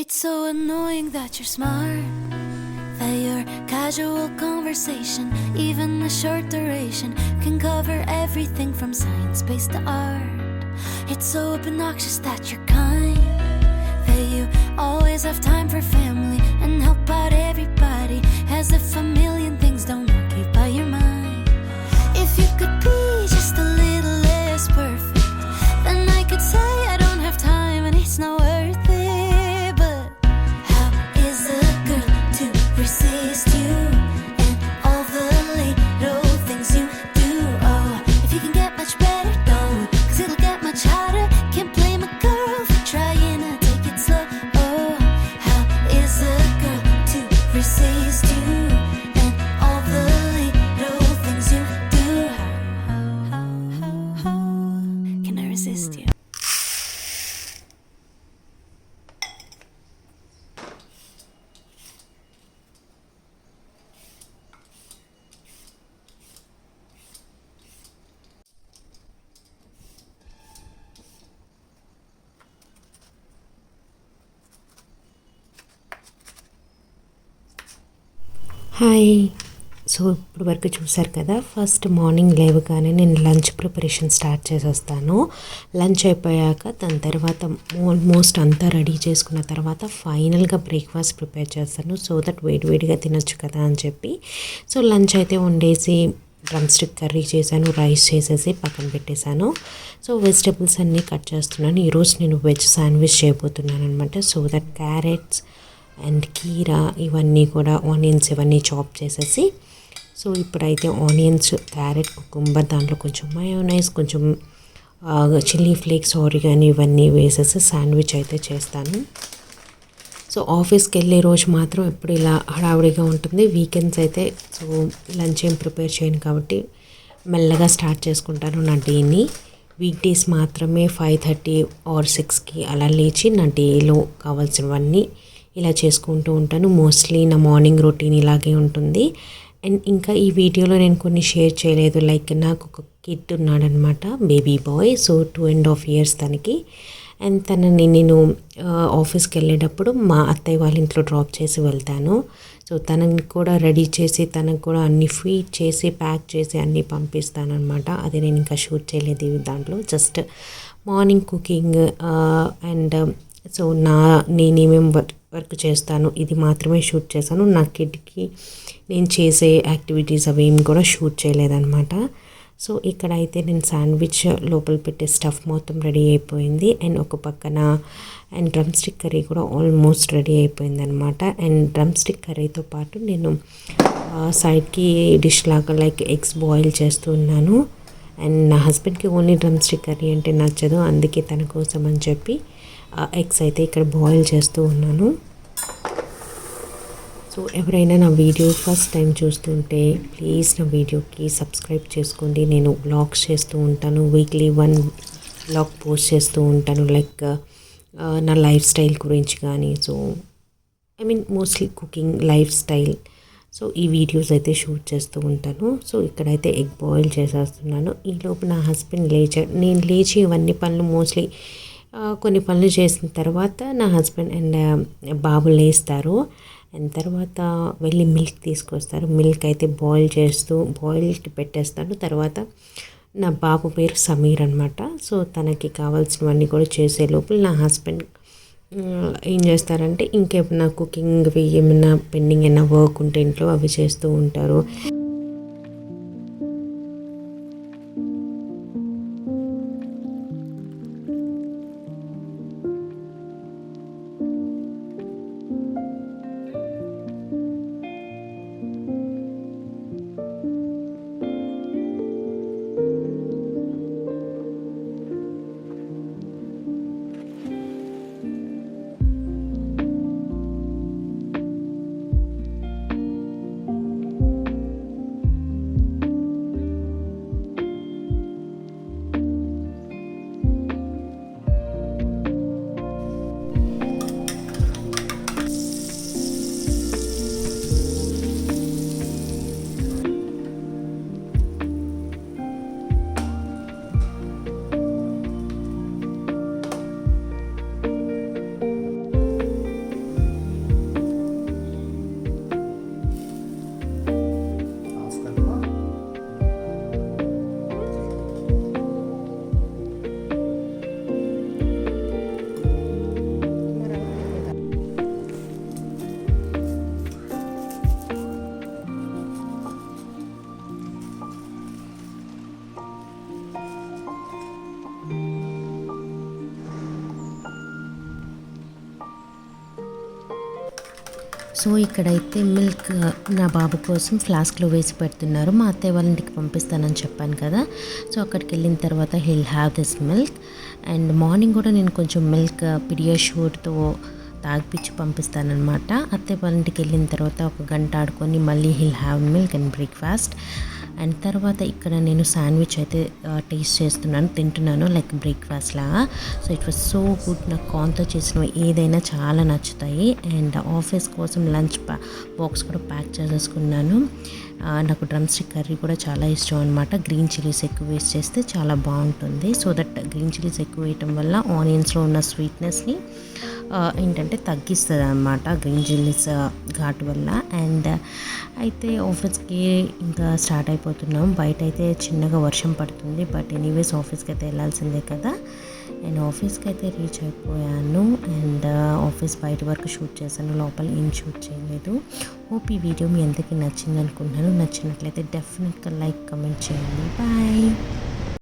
It's so annoying that you're smart, that your casual conversation, even a short duration, can cover everything from science-based to art. It's so obnoxious that you're kind, that you always have time for family and help out everybody, as if a million things don't occupy your mind. If you could be just a little less perfect, then I could say I don't have time and it's not worth it. But how is a girl to resist you and all the little things you do? Oh, if you can get much better, don't, 'cause it'll get much harder. Can't blame a girl for trying to take it slow. Oh, how is a girl to resist you and all the little things you do? How can I resist you? Hi. So ఇప్పుడు వరకు చూసారు కదా, first morning లేవగానే నేను lunch preparation start చేసేస్తాను. Lunch అయిపోయాక దాని తర్వాత ఆల్మోస్ట్ అంతా రెడీ చేసుకున్న తర్వాత ఫైనల్గా బ్రేక్ఫాస్ట్ ప్రిపేర్ చేస్తాను, సో దట్ వేడివేడిగా తినొచ్చు కదా అని చెప్పి. సో లంచ్ అయితే వండేసి డ్రమ్ స్టిక్ కర్రీ చేశాను, రైస్ చేసేసి పక్కన పెట్టేశాను. సో వెజిటబుల్స్ అన్నీ కట్ చేస్తున్నాను. ఈరోజు నేను వెజ్ శాండ్విచ్ చేయబోతున్నాను అనమాట. సో దట్ క్యారెట్స్ అండ్ కీరా ఇవన్నీ కూడా ఆనియన్స్ ఇవన్నీ చాప్ చేసేసి, సో ఇప్పుడైతే ఆనియన్స్, క్యారెట్, కుకుంబర్, దాంట్లో కొంచెం మయోనైస్, కొంచెం చిల్లీ ఫ్లేక్స్, ఆరిగానో ఇవన్నీ వేసేసి శాండ్విచ్ అయితే చేస్తాను. సో ఆఫీస్కి వెళ్ళే రోజు మాత్రం ఎప్పుడు ఇలా హడావుడిగా ఉంటుంది. వీకెండ్స్ అయితే సో లంచ్ ఏం ప్రిపేర్ చేయను కాబట్టి మెల్లగా స్టార్ట్ చేసుకుంటాను నా డేని. వీక్ డేస్ మాత్రమే 5:30 ఆర్ 6కి అలా లేచి నా డేలో కావాల్సినవన్నీ ఇలా చేసుకుంటూ ఉంటాను. మోస్ట్లీ నా మార్నింగ్ రొటీన్ ఇలాగే ఉంటుంది. అండ్ ఇంకా ఈ వీడియోలో నేను కొన్ని షేర్ చేయలేదు. లైక్ నాకు ఒక కిడ్ ఉన్నాడనమాట, బేబీ బాయ్. సో 2.5 years తనకి. అండ్ తనని నేను ఆఫీస్కి వెళ్ళేటప్పుడు మా అత్తయ్య వాళ్ళ ఇంట్లో డ్రాప్ చేసి వెళ్తాను. సో తనని కూడా రెడీ చేసి, తనకు కూడా అన్ని ఫీడ్ చేసి, ప్యాక్ చేసి అన్నీ పంపిస్తాను అనమాట. అది నేను ఇంకా షూట్ చేయలేదు దాంట్లో, just morning cooking and so నేనేమేమి వర్క్ చేస్తాను ఇది మాత్రమే షూట్ చేశాను. నా కిడ్కి నేను చేసే యాక్టివిటీస్ అవేమి కూడా షూట్ చేయలేదన్నమాట. సో ఇక్కడైతే నేను శాండ్విచ్ లోపల పెట్టే స్టఫ్ మొత్తం రెడీ అయిపోయింది. అండ్ ఒక పక్కన అండ్ డ్రమ్ స్టిక్ కర్రీ కూడా ఆల్మోస్ట్ రెడీ అయిపోయింది అనమాట. అండ్ డ్రమ్ స్టిక్ కర్రీతో పాటు నేను సైడ్కి డిష్ లాగా లైక్ ఎగ్స్ బాయిల్ చేస్తూ ఉన్నాను. అండ్ నా హస్బెండ్కి ఓన్లీ డ్రమ్ స్టిక్ కర్రీ అంటే నచ్చదు, అందుకే తన కోసం అని చెప్పి ఎగ్స్ అయితే ఇక్కడ బాయిల్ చేస్తూ ఉన్నాను. సో ఎవరైనా నా వీడియో ఫస్ట్ టైం చూస్తుంటే ప్లీజ్ నా వీడియోకి సబ్స్క్రైబ్ చేసుకోండి. నేను వ్లాగ్స్ చేస్తూ ఉంటాను, వీక్లీ 1 వ్లాగ్ పోస్ట్ చేస్తూ ఉంటాను, లైక్ నా లైఫ్ స్టైల్ గురించి కానీ. So mostly cooking, life style. So ఈ వీడియోస్ అయితే షూట్ చేస్తూ ఉంటాను. సో ఇక్కడైతే ఎగ్ బాయిల్ చేసేస్తున్నాను. ఈలోపు నా హస్బెండ్ నేను లేచి ఇవన్నీ పనులు మోస్ట్లీ కొన్ని పనులు చేసిన తర్వాత నా హస్బెండ్ అండ్ బాబు లేస్తారు. అండ్ తర్వాత వెళ్ళి మిల్క్ తీసుకొస్తారు. మిల్క్ అయితే బాయిల్కి పెట్టేస్తాను. తర్వాత నా బాబు పేరు సమీర్ అనమాట. సో తనకి కావాల్సినవన్నీ కూడా చేసే లోపల నా హస్బెండ్ ఏం చేస్తారంటే ఇంకేమైనా కుకింగ్వి ఏమైనా పెండింగ్ ఏమైనా వర్క్ ఉంటే ఇంట్లో అవి చేస్తూ ఉంటారు. సో ఇక్కడైతే మిల్క్ నా బాబు కోసం ఫ్లాస్క్లో వేసి పెడుతున్నారు. మా అత్తయ్య వాళ్ళ ఇంటికి పంపిస్తానని చెప్పాను కదా. సో అక్కడికి వెళ్ళిన తర్వాత hill have this milk. And morning కూడా నేను కొంచెం మిల్క్ పిడియాష్యూర్తో తాగిపించి పంపిస్తానమాట. అత్తయ్య వాళ్ళ ఇంటికి వెళ్ళిన తర్వాత ఒక గంట ఆడుకొని మళ్ళీ hill have milk and breakfast. And తర్వాత ఇక్కడ నేను శాండ్విచ్ అయితే టేస్ట్ చేస్తున్నాను, తింటున్నాను లైక్ బ్రేక్ఫాస్ట్ లాగా. So it was so good. నాకు కార్న్తో చేసినవి ఏదైనా చాలా నచ్చుతాయి. అండ్ ఆఫీస్ కోసం లంచ్ బాక్స్ కూడా ప్యాక్ చేసేసుకున్నాను. నాకు డ్రమ్ స్టిక్ కర్రీ కూడా చాలా ఇష్టం అనమాట. గ్రీన్ చిల్లీస్ ఎక్కువ వేస్ట్ చేస్తే చాలా బాగుంటుంది. సో దట్ గ్రీన్ చిల్లీస్ ఎక్కువ వేయటం వల్ల ఆనియన్స్లో ఉన్న స్వీట్నెస్ని ఏంటంటే తగ్గిస్తుంది అనమాట గ్రీన్ చిల్లీస్ ఘాటు వల్ల. అండ్ అయితే ఆఫీస్కి ఇంకా స్టార్ట్ అయిపోతున్నాం. బయట అయితే చిన్నగా వర్షం పడుతుంది, బట్ ఎనీవేస్ ఆఫీస్కి అయితే వెళ్ళాల్సిందే కదా. నేను ఆఫీస్కి అయితే రీచ్ అయిపోయాను. అండ్ ఆఫీస్ బయట వరకు షూట్ చేశాను, లోపల ఏం షూట్ చేయలేదు. హోప్ ఈ వీడియో మీ అందరికీ నచ్చింది అనుకుంటున్నాను. నచ్చినట్లయితే డెఫినెట్గా లైక్ కమెంట్ చేయండి. బాయ్.